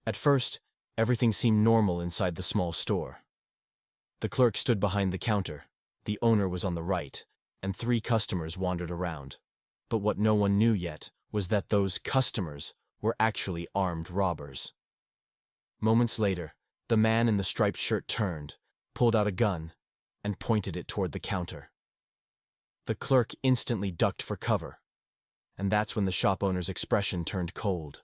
At first, everything seemed normal inside the small store. The clerk stood behind the counter, the owner was on the right, and 3 customers wandered around. But what no one knew yet was that those customers were actually armed robbers. Moments later, the man in the striped shirt turned, pulled out a gun, and pointed it toward the counter. The clerk instantly ducked for cover, and that's when the shop owner's expression turned cold.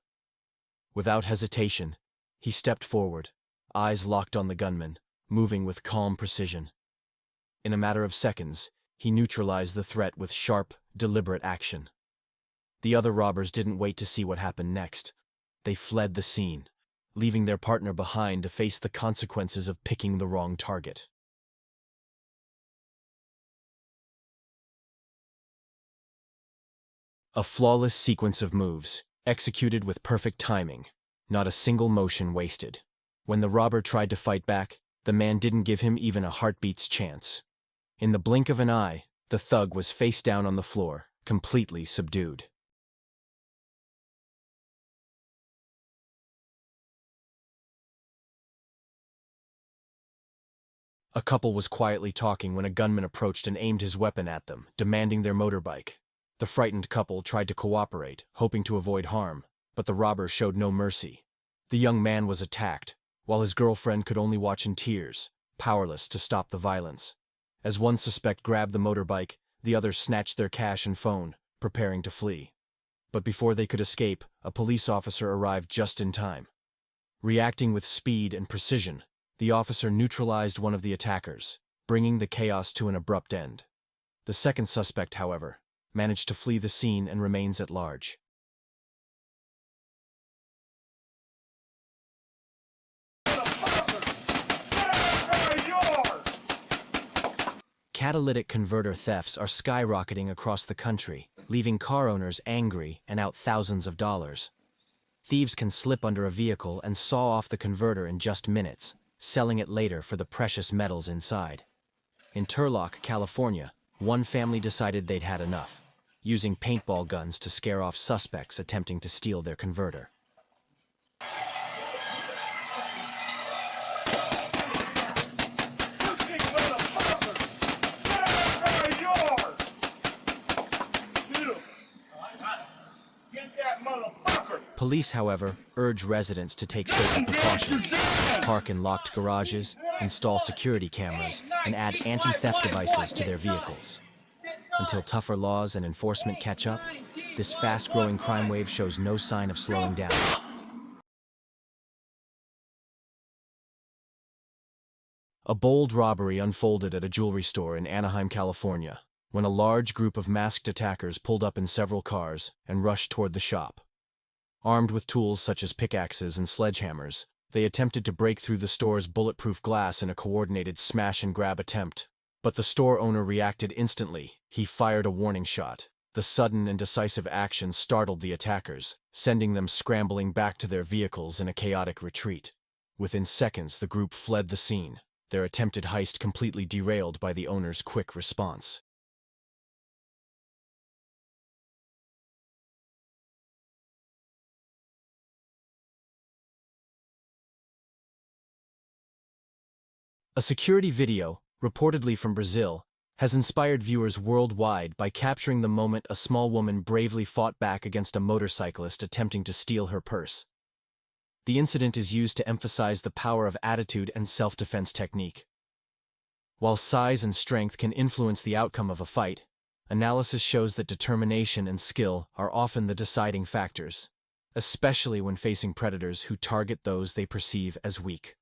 Without hesitation, he stepped forward, eyes locked on the gunman, moving with calm precision. In a matter of seconds, he neutralized the threat with sharp, deliberate action. The other robbers didn't wait to see what happened next. They fled the scene, leaving their partner behind to face the consequences of picking the wrong target. A flawless sequence of moves, executed with perfect timing, not a single motion wasted. When the robber tried to fight back, the man didn't give him even a heartbeat's chance. In the blink of an eye, the thug was face down on the floor, completely subdued. A couple was quietly talking when a gunman approached and aimed his weapon at them, demanding their motorbike. The frightened couple tried to cooperate, hoping to avoid harm, but the robber showed no mercy. The young man was attacked, while his girlfriend could only watch in tears, powerless to stop the violence. As one suspect grabbed the motorbike, the others snatched their cash and phone, preparing to flee. But before they could escape, a police officer arrived just in time. Reacting with speed and precision, the officer neutralized one of the attackers, bringing the chaos to an abrupt end. The second suspect, however, managed to flee the scene and remains at large. Catalytic converter thefts are skyrocketing across the country, leaving car owners angry and out thousands of dollars. Thieves can slip under a vehicle and saw off the converter in just minutes, selling it later for the precious metals inside. In Turlock, California, one family decided they'd had enough, using paintball guns to scare off suspects attempting to steal their converter. Police, however, urge residents to take safety precautions, park in locked garages, install security cameras, and add anti-theft devices to their vehicles. Until tougher laws and enforcement catch up, this fast-growing crime wave shows no sign of slowing down. A bold robbery unfolded at a jewelry store in Anaheim, California, when a large group of masked attackers pulled up in several cars and rushed toward the shop. Armed with tools such as pickaxes and sledgehammers, they attempted to break through the store's bulletproof glass in a coordinated smash-and-grab attempt. But the store owner reacted instantly. He fired a warning shot. The sudden and decisive action startled the attackers, sending them scrambling back to their vehicles in a chaotic retreat. Within seconds, the group fled the scene, their attempted heist completely derailed by the owner's quick response. A security video, reportedly from Brazil, has inspired viewers worldwide by capturing the moment a small woman bravely fought back against a motorcyclist attempting to steal her purse. The incident is used to emphasize the power of attitude and self-defense technique. While size and strength can influence the outcome of a fight, analysis shows that determination and skill are often the deciding factors, especially when facing predators who target those they perceive as weak.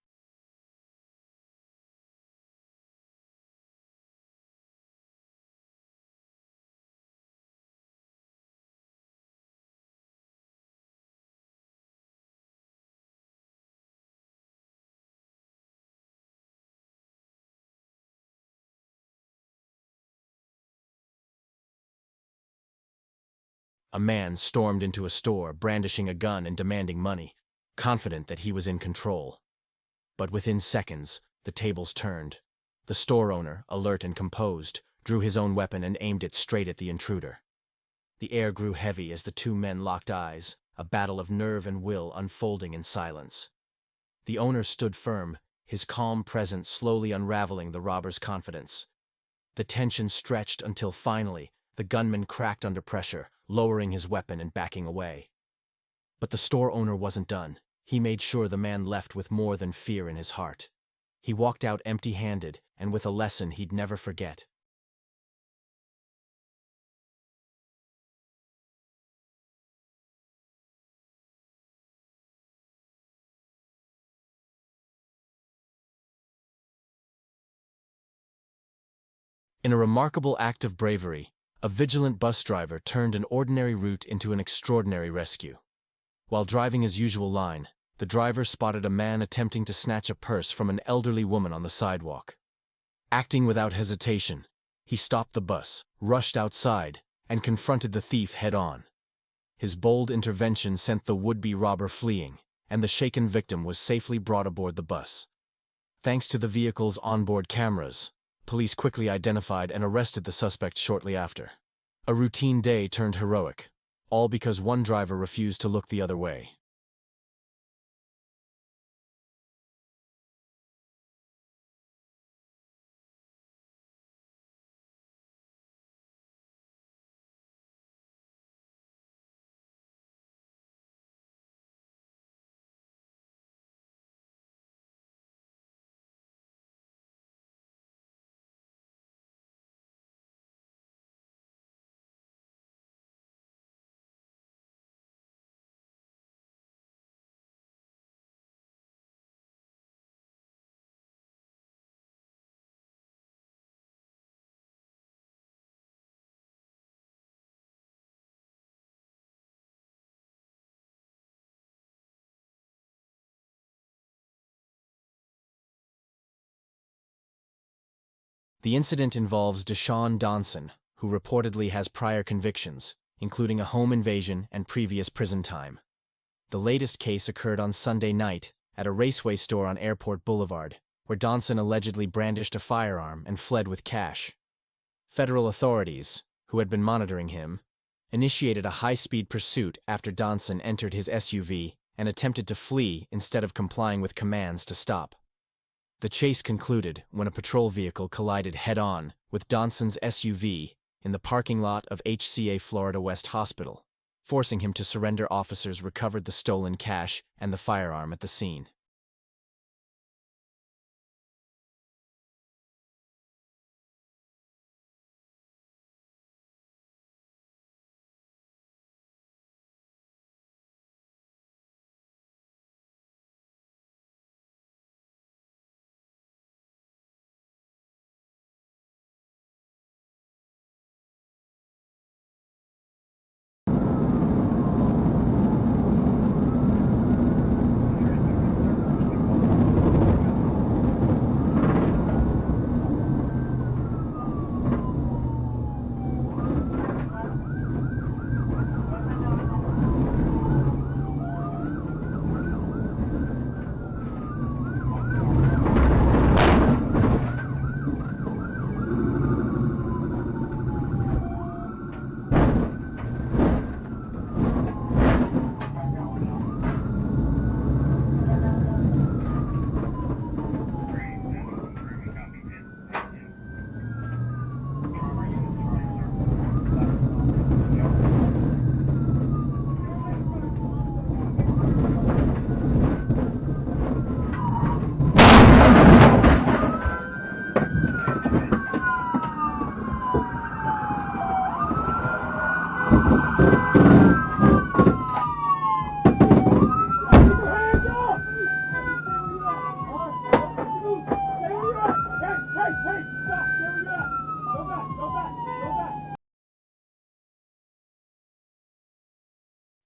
A man stormed into a store, brandishing a gun and demanding money, confident that he was in control. But within seconds, the tables turned. The store owner, alert and composed, drew his own weapon and aimed it straight at the intruder. The air grew heavy as the two men locked eyes, a battle of nerve and will unfolding in silence. The owner stood firm, his calm presence slowly unraveling the robber's confidence. The tension stretched until finally, the gunman cracked under pressure, lowering his weapon and backing away. But the store owner wasn't done. He made sure the man left with more than fear in his heart. He walked out empty-handed and with a lesson he'd never forget. In a remarkable act of bravery, a vigilant bus driver turned an ordinary route into an extraordinary rescue. While driving his usual line, the driver spotted a man attempting to snatch a purse from an elderly woman on the sidewalk. Acting without hesitation, he stopped the bus, rushed outside, and confronted the thief head-on. His bold intervention sent the would-be robber fleeing, and the shaken victim was safely brought aboard the bus. Thanks to the vehicle's onboard cameras, police quickly identified and arrested the suspect shortly after. A routine day turned heroic, all because one driver refused to look the other way. The incident involves Deshaun Donson, who reportedly has prior convictions, including a home invasion and previous prison time. The latest case occurred on Sunday night at a Raceway store on Airport Boulevard, where Donson allegedly brandished a firearm and fled with cash. Federal authorities, who had been monitoring him, initiated a high-speed pursuit after Donson entered his SUV and attempted to flee instead of complying with commands to stop. The chase concluded when a patrol vehicle collided head-on with Donson's SUV in the parking lot of HCA Florida West Hospital, forcing him to surrender. Officers recovered the stolen cash and the firearm at the scene.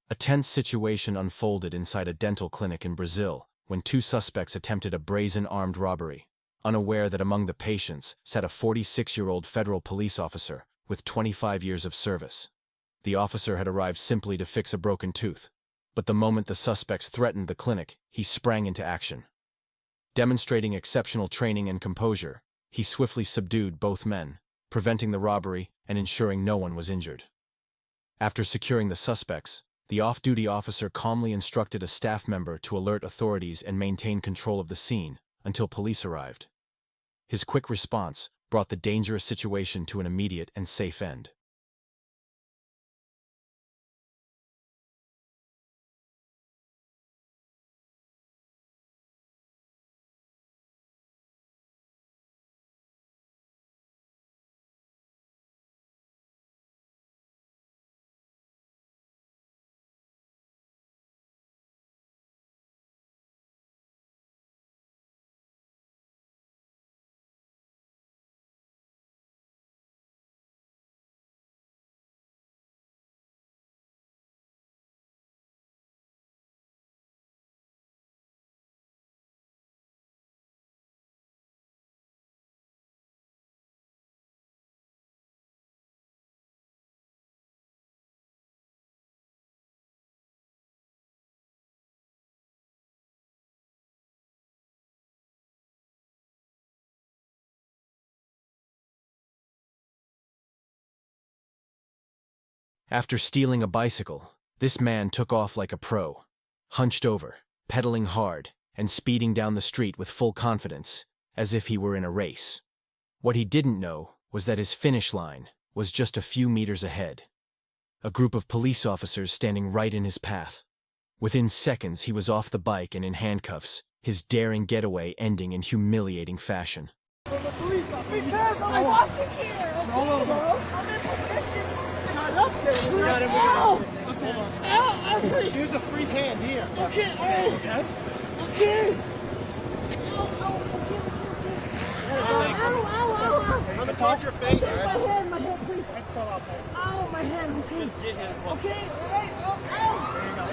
A tense situation unfolded inside a dental clinic in Brazil when two suspects attempted a brazen armed robbery, unaware that among the patients sat a 46-year-old federal police officer with 25 years of service. The officer had arrived simply to fix a broken tooth, but the moment the suspects threatened the clinic, he sprang into action. Demonstrating exceptional training and composure, he swiftly subdued both men, preventing the robbery and ensuring no one was injured. After securing the suspects, The off-duty officer calmly instructed a staff member to alert authorities and maintain control of the scene until police arrived. His quick response brought the dangerous situation to an immediate and safe end. After stealing a bicycle, this man took off like a pro, hunched over, pedaling hard, and speeding down the street with full confidence, as if he were in a race. What he didn't know was that his finish line was just a few meters ahead. A group of police officers standing right in his path. Within seconds, he was off the bike and in handcuffs, his daring getaway ending in humiliating fashion. Because I wasn't here. I'm in position. Shut up there. Ow! Ow! Here's a free hand here. Okay. Okay. Okay. Ow! I'm gonna touch your face. My head, please. Ow, my hand. Okay. Just get his. Okay. All right. Ow! There you go. Ow!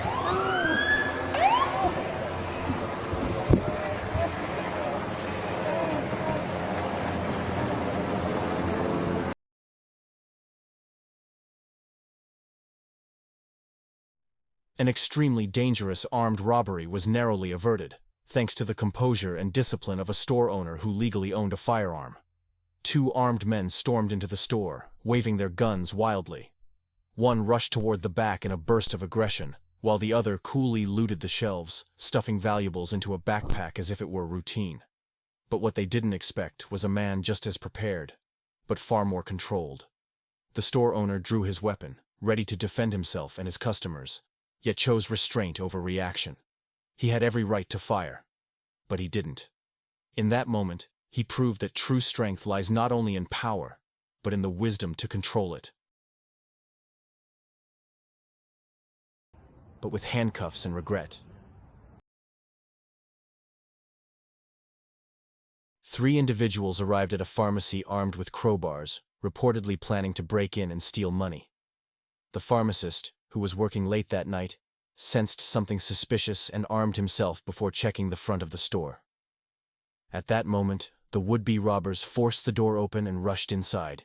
An extremely dangerous armed robbery was narrowly averted, thanks to the composure and discipline of a store owner who legally owned a firearm. 2 armed men stormed into the store, waving their guns wildly. One rushed toward the back in a burst of aggression, while the other coolly looted the shelves, stuffing valuables into a backpack as if it were routine. But what they didn't expect was a man just as prepared, but far more controlled. The store owner drew his weapon, ready to defend himself and his customers, yet chose restraint over reaction. He had every right to fire, but he didn't. In that moment, he proved that true strength lies not only in power, but in the wisdom to control it. But with handcuffs and regret. 3 individuals arrived at a pharmacy armed with crowbars, reportedly planning to break in and steal money. The pharmacist, who was working late that night, sensed something suspicious and armed himself before checking the front of the store. At that moment, the would-be robbers forced the door open and rushed inside.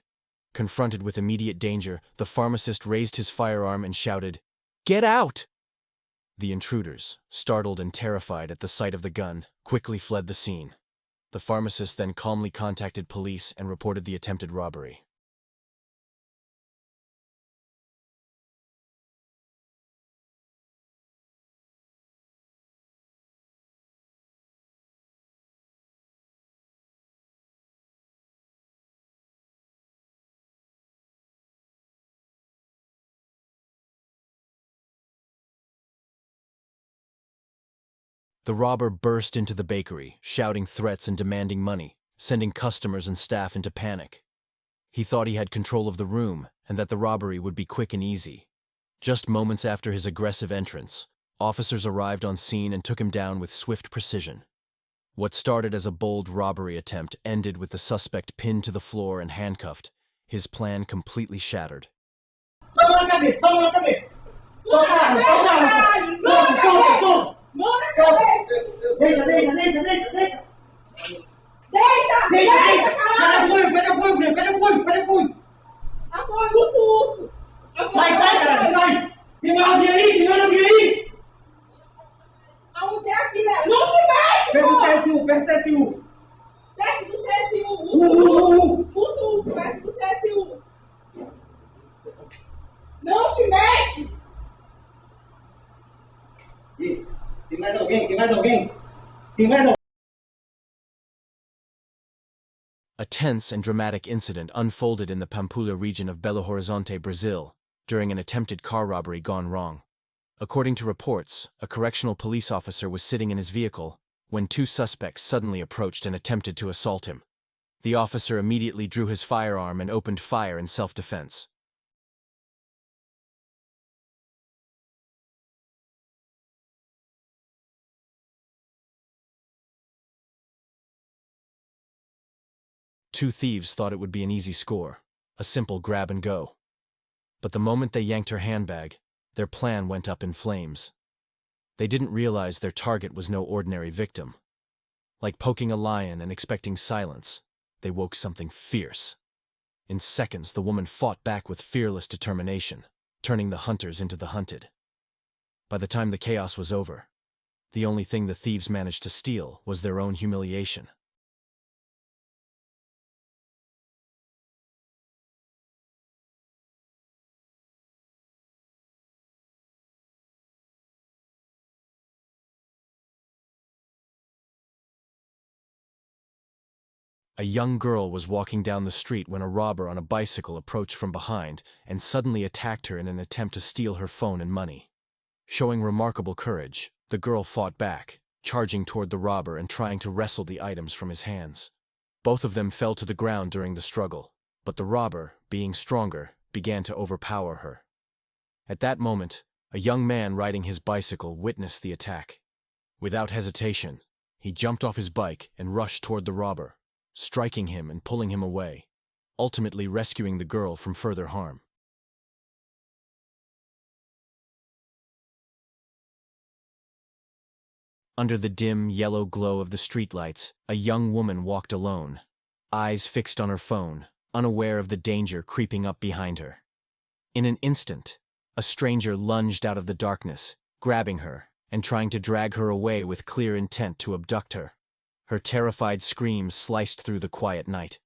Confronted with immediate danger, the pharmacist raised his firearm and shouted, "Get out!" The intruders, startled and terrified at the sight of the gun, quickly fled the scene. The pharmacist then calmly contacted police and reported the attempted robbery. The robber burst into the bakery, shouting threats and demanding money, sending customers and staff into panic. He thought he had control of the room and that the robbery would be quick and easy. Just moments after his aggressive entrance, officers arrived on scene and took him down with swift precision. What started as a bold robbery attempt ended with the suspect pinned to the floor and handcuffed, his plan completely shattered. Deita! Pega apoio! Apoio do susto! Sai, cara, sai! Tem mais alguém aí? Aonde é aqui, né? Não se mexe, pô! Perto do CSU! Perto do CSU! Susto, perto do CSU! Não te mexe! Tìm lại đầu kinh, tìm lại đầu kinh, tìm lại đầu. A tense and dramatic incident unfolded in the Pampulha region of Belo Horizonte, Brazil, during an attempted car robbery gone wrong. According to reports, a correctional police officer was sitting in his vehicle when two suspects suddenly approached and attempted to assault him. The officer immediately drew his firearm and opened fire in self-defense. Two thieves thought it would be an easy score, a simple grab and go. But the moment they yanked her handbag, their plan went up in flames. They didn't realize their target was no ordinary victim. Like poking a lion and expecting silence, they woke something fierce. In seconds, the woman fought back with fearless determination, turning the hunters into the hunted. By the time the chaos was over, the only thing the thieves managed to steal was their own humiliation. A young girl was walking down the street when a robber on a bicycle approached from behind and suddenly attacked her in an attempt to steal her phone and money. Showing remarkable courage, the girl fought back, charging toward the robber and trying to wrestle the items from his hands. Both of them fell to the ground during the struggle, but the robber, being stronger, began to overpower her. At that moment, a young man riding his bicycle witnessed the attack. Without hesitation, he jumped off his bike and rushed toward the robber, striking him and pulling him away, ultimately rescuing the girl from further harm. Under the dim, yellow glow of the streetlights, a young woman walked alone, eyes fixed on her phone, unaware of the danger creeping up behind her. In an instant, a stranger lunged out of the darkness, grabbing her and trying to drag her away with clear intent to abduct her. Her terrified screams sliced through the quiet night.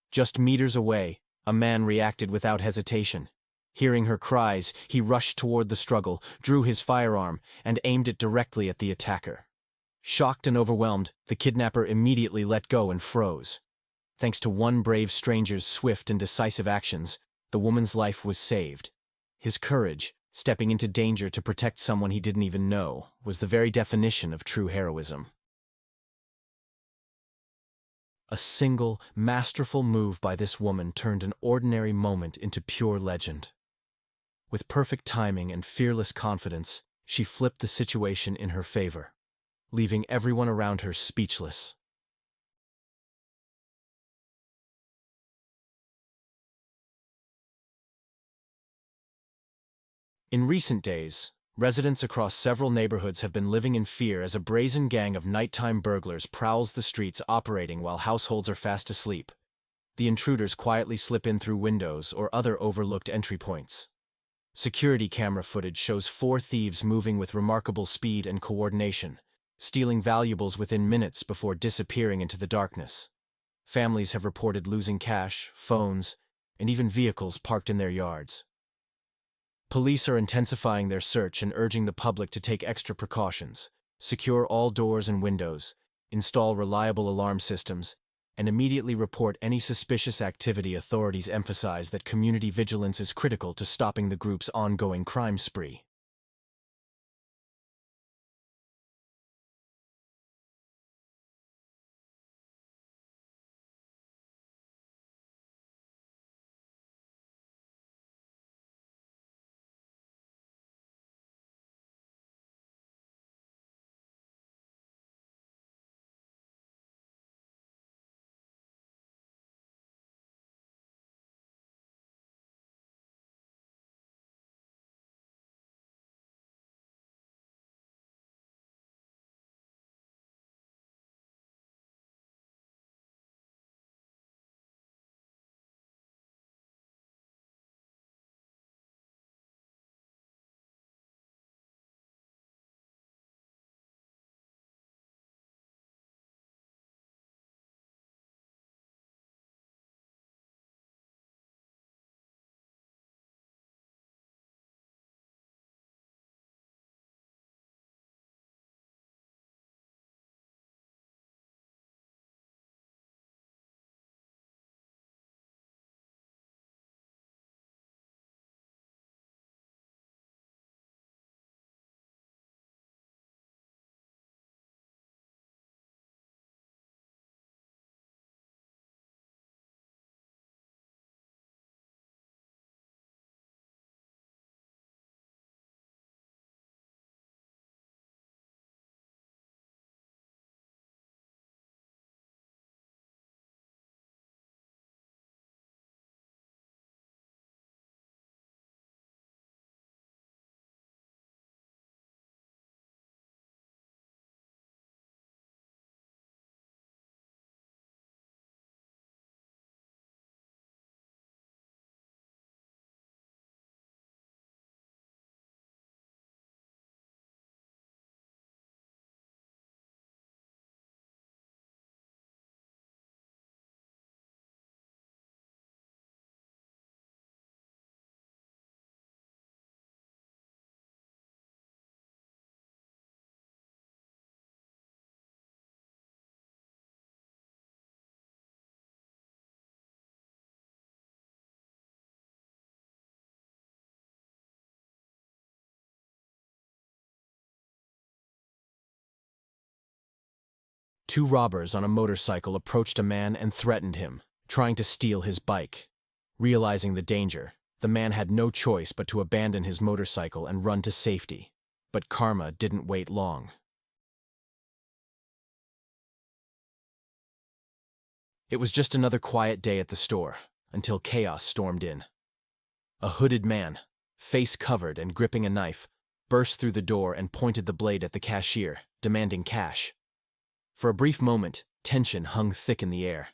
Just meters away, a man reacted without hesitation. Hearing her cries, he rushed toward the struggle, drew his firearm, and aimed it directly at the attacker. Shocked and overwhelmed, the kidnapper immediately let go and froze. Thanks to one brave stranger's swift and decisive actions, the woman's life was saved. His courage, stepping into danger to protect someone he didn't even know, was the very definition of true heroism. A single, masterful move by this woman turned an ordinary moment into pure legend. With perfect timing and fearless confidence, she flipped the situation in her favor, leaving everyone around her speechless. In recent days, residents across several neighborhoods have been living in fear as a brazen gang of nighttime burglars prowls the streets operating while households are fast asleep. The intruders quietly slip in through windows or other overlooked entry points. Security camera footage shows 4 thieves moving with remarkable speed and coordination, stealing valuables within minutes before disappearing into the darkness. Families have reported losing cash, phones, and even vehicles parked in their yards. Police are intensifying their search and urging the public to take extra precautions, secure all doors and windows, install reliable alarm systems, and immediately report any suspicious activity. Authorities emphasize that community vigilance is critical to stopping the group's ongoing crime spree. Two robbers on a motorcycle approached a man and threatened him, trying to steal his bike. Realizing the danger, the man had no choice but to abandon his motorcycle and run to safety. But karma didn't wait long. It was just another quiet day at the store, until chaos stormed in. A hooded man, face covered and gripping a knife, burst through the door and pointed the blade at the cashier, demanding cash. For a brief moment, tension hung thick in the air.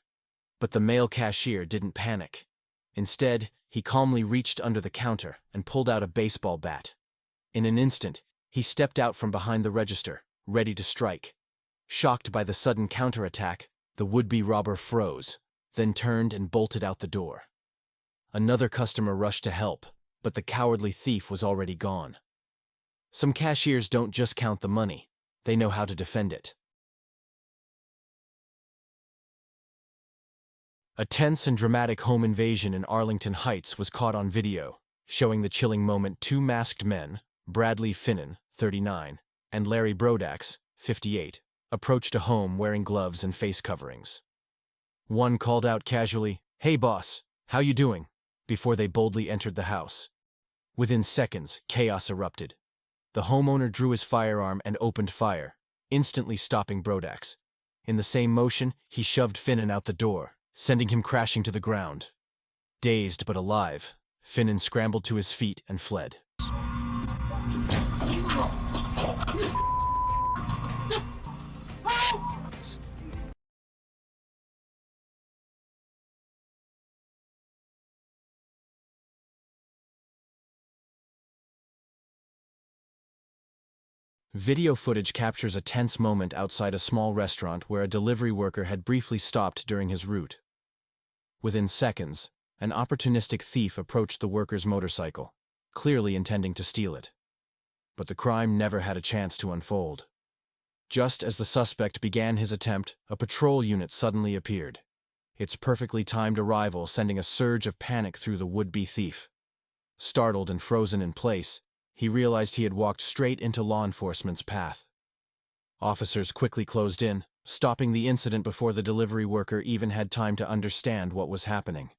But the male cashier didn't panic. Instead, he calmly reached under the counter and pulled out a baseball bat. In an instant, he stepped out from behind the register, ready to strike. Shocked by the sudden counterattack, the would-be robber froze, then turned and bolted out the door. Another customer rushed to help, but the cowardly thief was already gone. Some cashiers don't just count the money, they know how to defend it. A tense and dramatic home invasion in Arlington Heights was caught on video, showing the chilling moment two masked men, Bradley Finnan, 39, and Larry Brodax, 58, approached a home wearing gloves and face coverings. One called out casually, "Hey boss, how you doing?" before they boldly entered the house. Within seconds, chaos erupted. The homeowner drew his firearm and opened fire, instantly stopping Brodax. In the same motion, he shoved Finnan out the door, sending him crashing to the ground. Dazed but alive, Finnan scrambled to his feet and fled. Video footage captures a tense moment outside a small restaurant where a delivery worker had briefly stopped during his route. Within seconds, an opportunistic thief approached the worker's motorcycle, clearly intending to steal it. But the crime never had a chance to unfold. Just as the suspect began his attempt, a patrol unit suddenly appeared, its perfectly timed arrival sending a surge of panic through the would-be thief. Startled and frozen in place, he realized he had walked straight into law enforcement's path. Officers quickly closed in, stopping the incident before the delivery worker even had time to understand what was happening.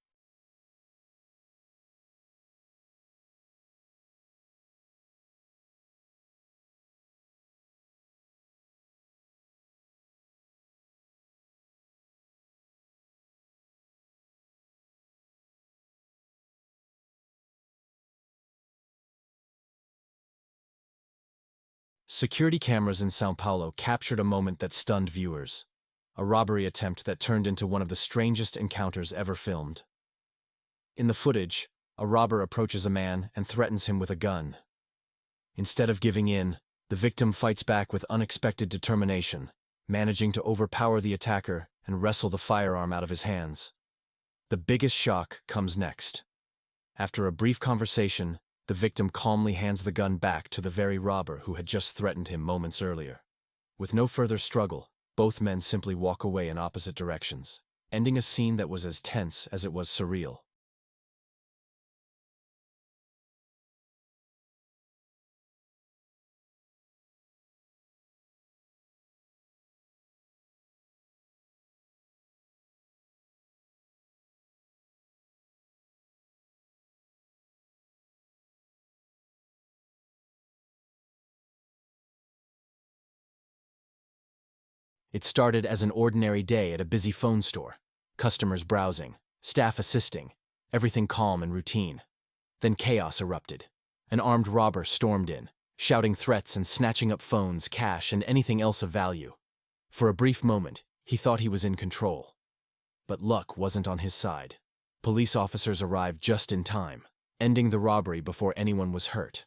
Security cameras in São Paulo captured a moment that stunned viewers. A robbery attempt that turned into one of the strangest encounters ever filmed. In the footage, a robber approaches a man and threatens him with a gun. Instead of giving in, the victim fights back with unexpected determination, managing to overpower the attacker and wrestle the firearm out of his hands. The biggest shock comes next. After a brief conversation, the victim calmly hands the gun back to the very robber who had just threatened him moments earlier. With no further struggle, both men simply walk away in opposite directions, ending a scene that was as tense as it was surreal. It started as an ordinary day at a busy phone store, customers browsing, staff assisting, everything calm and routine. Then chaos erupted. An armed robber stormed in, shouting threats and snatching up phones, cash, and anything else of value. For a brief moment, he thought he was in control. But luck wasn't on his side. Police officers arrived just in time, ending the robbery before anyone was hurt.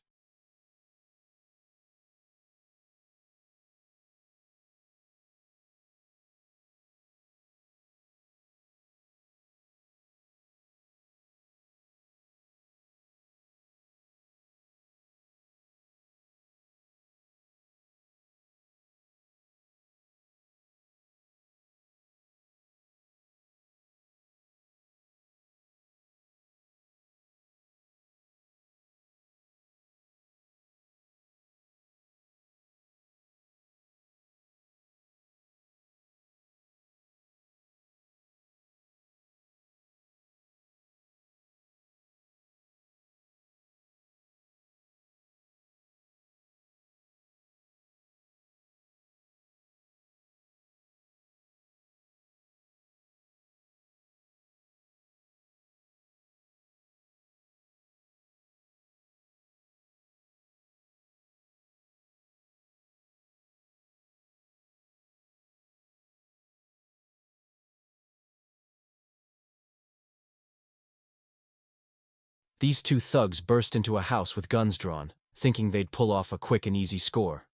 These two thugs burst into a house with guns drawn, thinking they'd pull off a quick and easy score.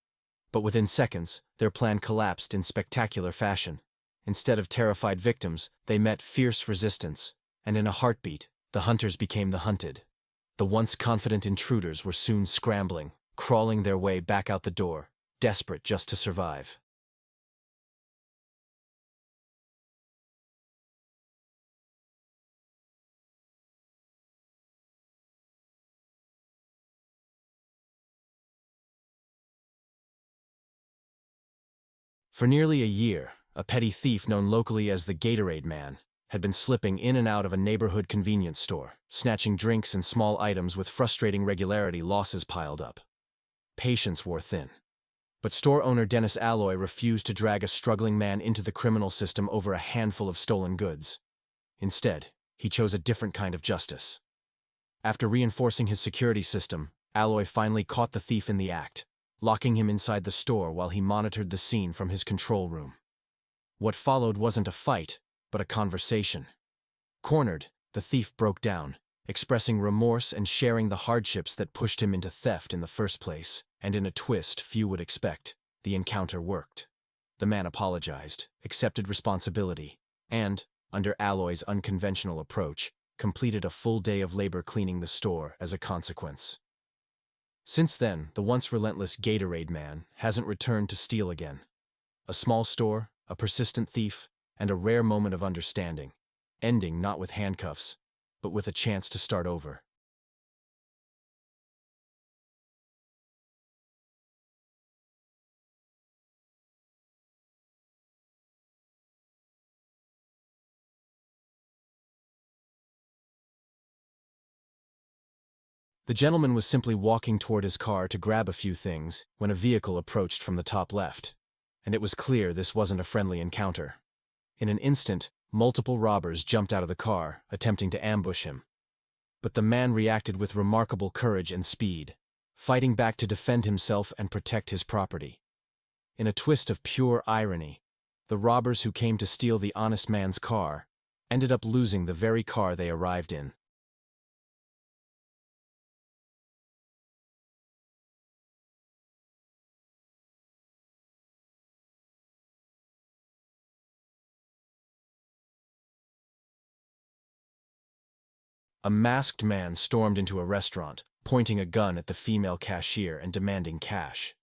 But within seconds, their plan collapsed in spectacular fashion. Instead of terrified victims, they met fierce resistance, and in a heartbeat, the hunters became the hunted. The once confident intruders were soon scrambling, crawling their way back out the door, desperate just to survive. For nearly a year, a petty thief known locally as the Gatorade Man had been slipping in and out of a neighborhood convenience store, snatching drinks and small items with frustrating regularity. Losses piled up. Patience wore thin. But store owner Dennis Alloy refused to drag a struggling man into the criminal system over a handful of stolen goods. Instead, he chose a different kind of justice. After reinforcing his security system, Alloy finally caught the thief in the act, locking him inside the store while he monitored the scene from his control room. What followed wasn't a fight, but a conversation. Cornered, the thief broke down, expressing remorse and sharing the hardships that pushed him into theft in the first place, and in a twist few would expect, the encounter worked. The man apologized, accepted responsibility, and, under Alloy's unconventional approach, completed a full day of labor cleaning the store as a consequence. Since then, the once relentless Gatorade Man hasn't returned to steal again. A small store, a persistent thief, and a rare moment of understanding, ending not with handcuffs, but with a chance to start over. The gentleman was simply walking toward his car to grab a few things when a vehicle approached from the top left, and it was clear this wasn't a friendly encounter. In an instant, multiple robbers jumped out of the car, attempting to ambush him. But the man reacted with remarkable courage and speed, fighting back to defend himself and protect his property. In a twist of pure irony, the robbers who came to steal the honest man's car ended up losing the very car they arrived in. A masked man stormed into a restaurant, pointing a gun at the female cashier and demanding cash.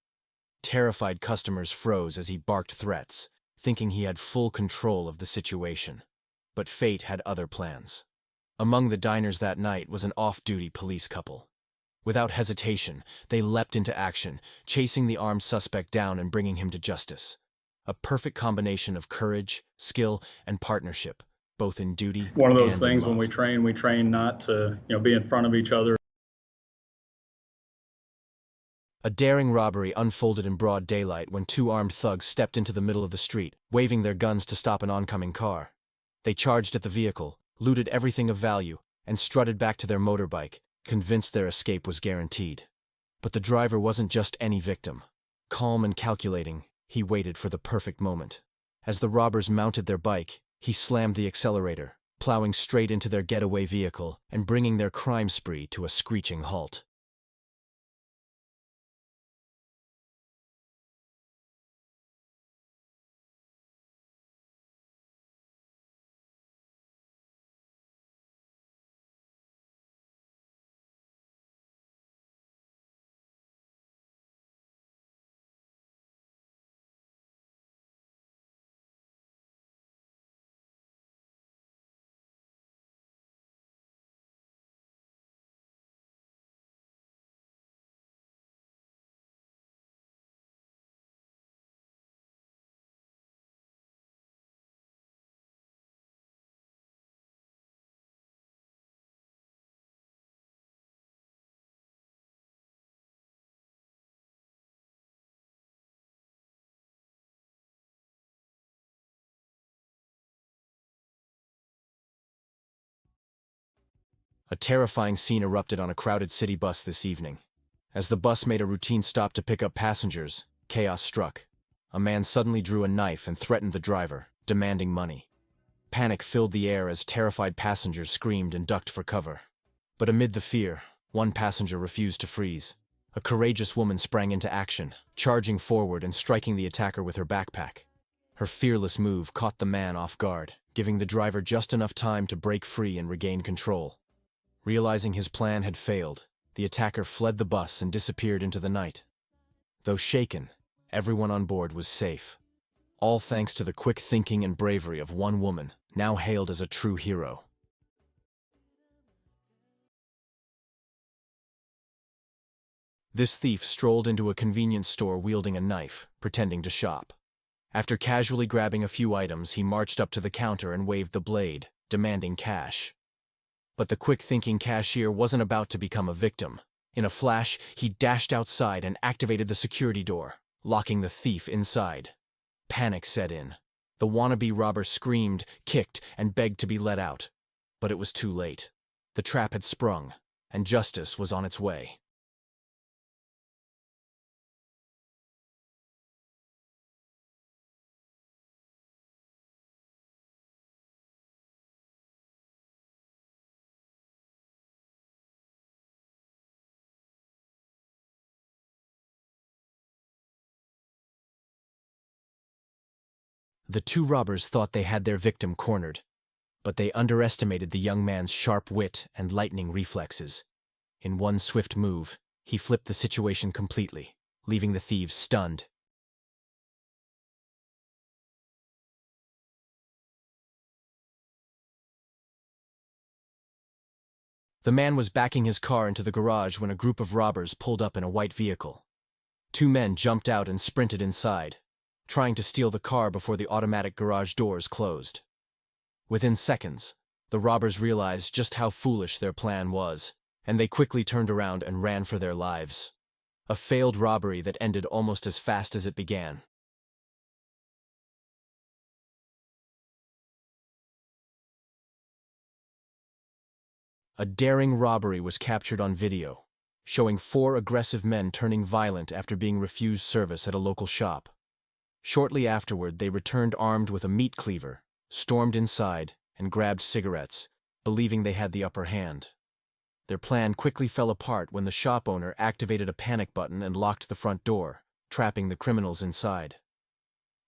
Terrified customers froze as he barked threats, thinking he had full control of the situation. But fate had other plans. Among the diners that night was an off-duty police couple. Without hesitation, they leapt into action, chasing the armed suspect down and bringing him to justice. A perfect combination of courage, skill, and partnership, both in duty and in love. One of those things when we train not to, be in front of each other. A daring robbery unfolded in broad daylight when two armed thugs stepped into the middle of the street, waving their guns to stop an oncoming car. They charged at the vehicle, looted everything of value, and strutted back to their motorbike, convinced their escape was guaranteed. But the driver wasn't just any victim. Calm and calculating, he waited for the perfect moment. As the robbers mounted their bike, he slammed the accelerator, plowing straight into their getaway vehicle and bringing their crime spree to a screeching halt. A terrifying scene erupted on a crowded city bus this evening. As the bus made a routine stop to pick up passengers, chaos struck. A man suddenly drew a knife and threatened the driver, demanding money. Panic filled the air as terrified passengers screamed and ducked for cover. But amid the fear, one passenger refused to freeze. A courageous woman sprang into action, charging forward and striking the attacker with her backpack. Her fearless move caught the man off guard, giving the driver just enough time to break free and regain control. Realizing his plan had failed, the attacker fled the bus and disappeared into the night. Though shaken, everyone on board was safe. All thanks to the quick thinking and bravery of one woman, now hailed as a true hero. This thief strolled into a convenience store wielding a knife, pretending to shop. After casually grabbing a few items, he marched up to the counter and waved the blade, demanding cash. But the quick-thinking cashier wasn't about to become a victim. In a flash, he dashed outside and activated the security door, locking the thief inside. Panic set in. The wannabe robber screamed, kicked, and begged to be let out. But it was too late. The trap had sprung, and justice was on its way. The two robbers thought they had their victim cornered, but they underestimated the young man's sharp wit and lightning reflexes. In one swift move, he flipped the situation completely, leaving the thieves stunned. The man was backing his car into the garage when a group of robbers pulled up in a white vehicle. Two men jumped out and sprinted inside, trying to steal the car before the automatic garage doors closed. Within seconds, the robbers realized just how foolish their plan was, and they quickly turned around and ran for their lives. A failed robbery that ended almost as fast as it began. A daring robbery was captured on video, showing 4 aggressive men turning violent after being refused service at a local shop. Shortly afterward, they returned armed with a meat cleaver, stormed inside, and grabbed cigarettes, believing they had the upper hand. Their plan quickly fell apart when the shop owner activated a panic button and locked the front door, trapping the criminals inside.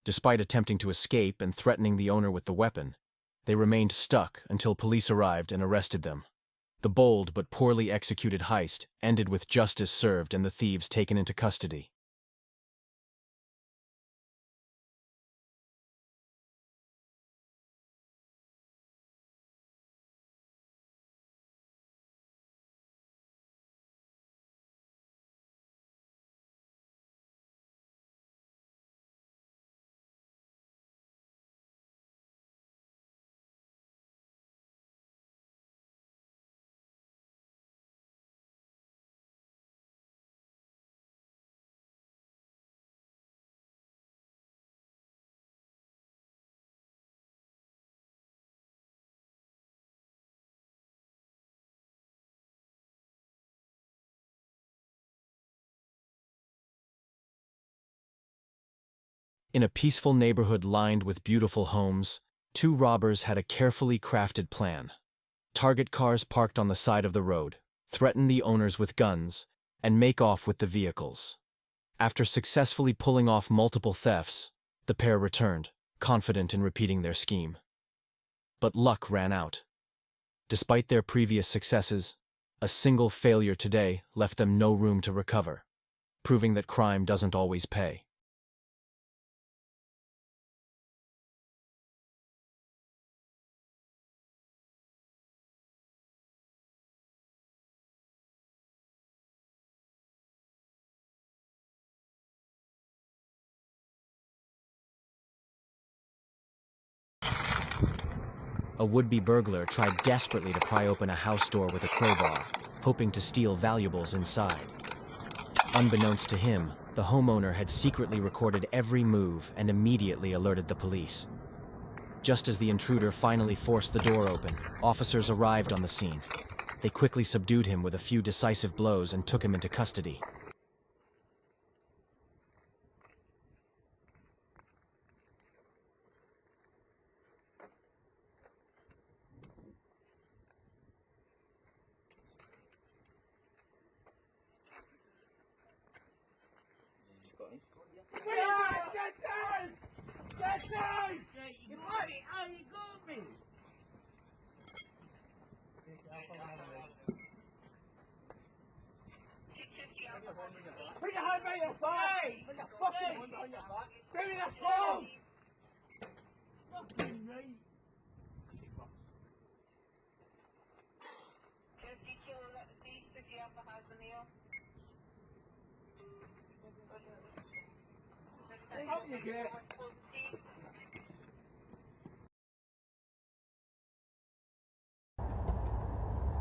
Despite attempting to escape and threatening the owner with the weapon, they remained stuck until police arrived and arrested them. The bold but poorly executed heist ended with justice served and the thieves taken into custody. In a peaceful neighborhood lined with beautiful homes, 2 robbers had a carefully crafted plan. Target cars parked on the side of the road, threaten the owners with guns, and make off with the vehicles. After successfully pulling off multiple thefts, the pair returned, confident in repeating their scheme. But luck ran out. Despite their previous successes, a single failure today left them no room to recover, proving that crime doesn't always pay. A would-be burglar tried desperately to pry open a house door with a crowbar, hoping to steal valuables inside. Unbeknownst to him, the homeowner had secretly recorded every move and immediately alerted the police. Just as the intruder finally forced the door open, officers arrived on the scene. They quickly subdued him with a few decisive blows and took him into custody.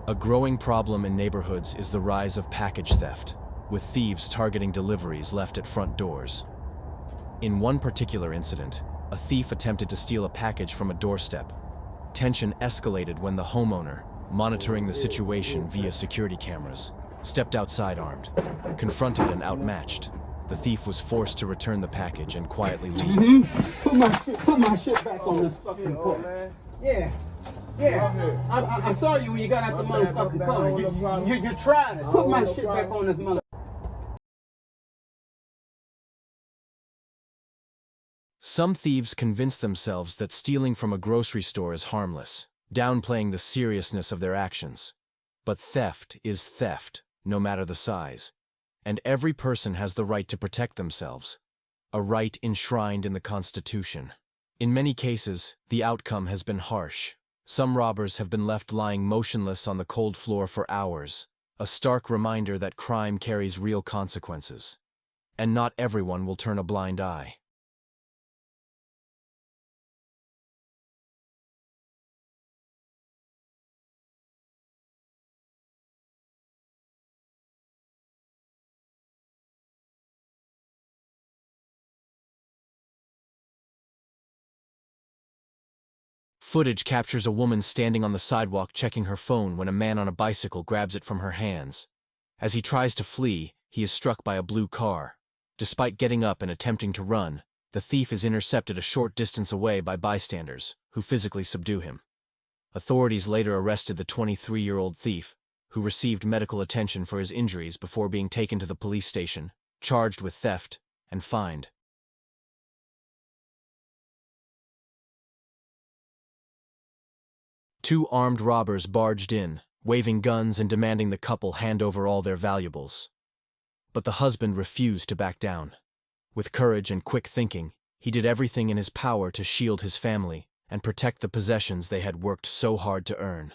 A growing problem in neighborhoods is the rise of package theft, with thieves targeting deliveries left at front doors. In one particular incident, a thief attempted to steal a package from a doorstep. Tension escalated when the homeowner, monitoring the situation via security cameras, stepped outside armed. Confronted and outmatched, the thief was forced to return the package and quietly leave. Put my shit back on this fucking porch. Yeah. I saw you when you got out the motherfucking car. You tried it. Put my shit back on this motherfucker. Some thieves convince themselves that stealing from a grocery store is harmless, downplaying the seriousness of their actions. But theft is theft, no matter the size. And every person has the right to protect themselves, a right enshrined in the Constitution. In many cases, the outcome has been harsh. Some robbers have been left lying motionless on the cold floor for hours, a stark reminder that crime carries real consequences. And not everyone will turn a blind eye. Footage captures a woman standing on the sidewalk checking her phone when a man on a bicycle grabs it from her hands. As he tries to flee, he is struck by a blue car. Despite getting up and attempting to run, the thief is intercepted a short distance away by bystanders, who physically subdue him. Authorities later arrested the 23-year-old thief, who received medical attention for his injuries before being taken to the police station, charged with theft, and fined. Two armed robbers barged in, waving guns and demanding the couple hand over all their valuables. But the husband refused to back down. With courage and quick thinking, he did everything in his power to shield his family and protect the possessions they had worked so hard to earn.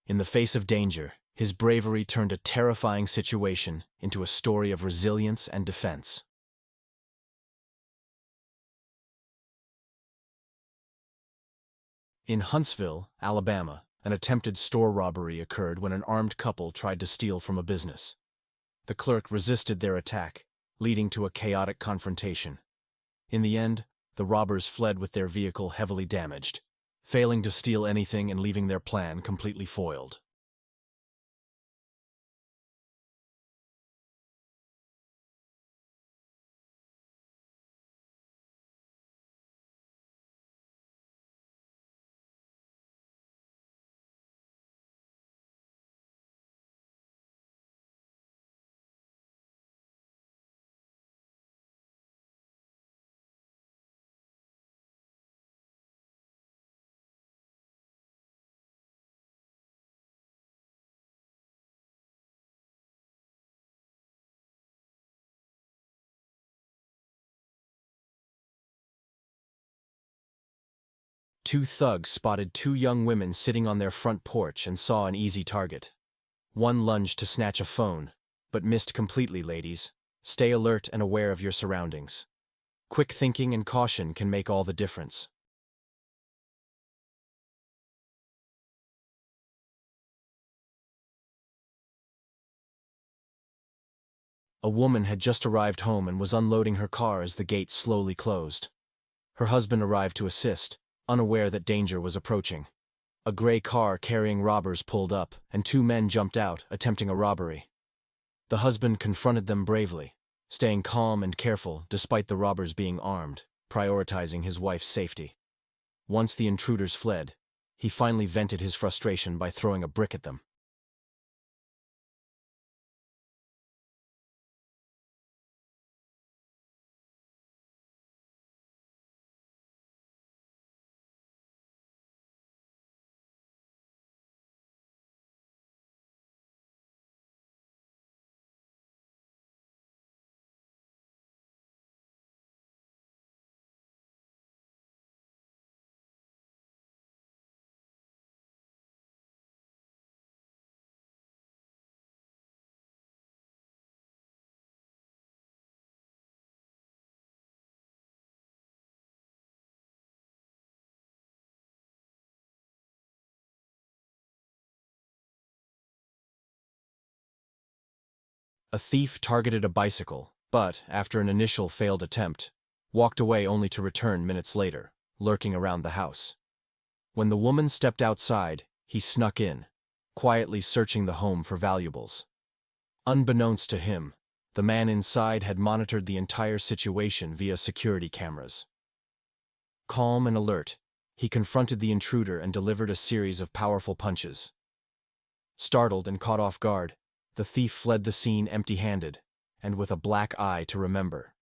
In the face of danger, his bravery turned a terrifying situation into a story of resilience and defense. In Huntsville, Alabama, an attempted store robbery occurred when an armed couple tried to steal from a business. The clerk resisted their attack, leading to a chaotic confrontation. In the end, the robbers fled with their vehicle heavily damaged, failing to steal anything and leaving their plan completely foiled. Two thugs spotted two young women sitting on their front porch and saw an easy target. One lunged to snatch a phone, but missed completely, ladies. Stay alert and aware of your surroundings. Quick thinking and caution can make all the difference. A woman had just arrived home and was unloading her car as the gate slowly closed. Her husband arrived to assist, unaware that danger was approaching. A gray car carrying robbers pulled up, and two men jumped out, attempting a robbery. The husband confronted them bravely, staying calm and careful despite the robbers being armed, prioritizing his wife's safety. Once the intruders fled, he finally vented his frustration by throwing a brick at them. A thief targeted a bicycle, but, after an initial failed attempt, walked away only to return minutes later, lurking around the house. When the woman stepped outside, he snuck in, quietly searching the home for valuables. Unbeknownst to him, the man inside had monitored the entire situation via security cameras. Calm and alert, he confronted the intruder and delivered a series of powerful punches. Startled and caught off guard, the thief fled the scene empty-handed, and with a black eye to remember.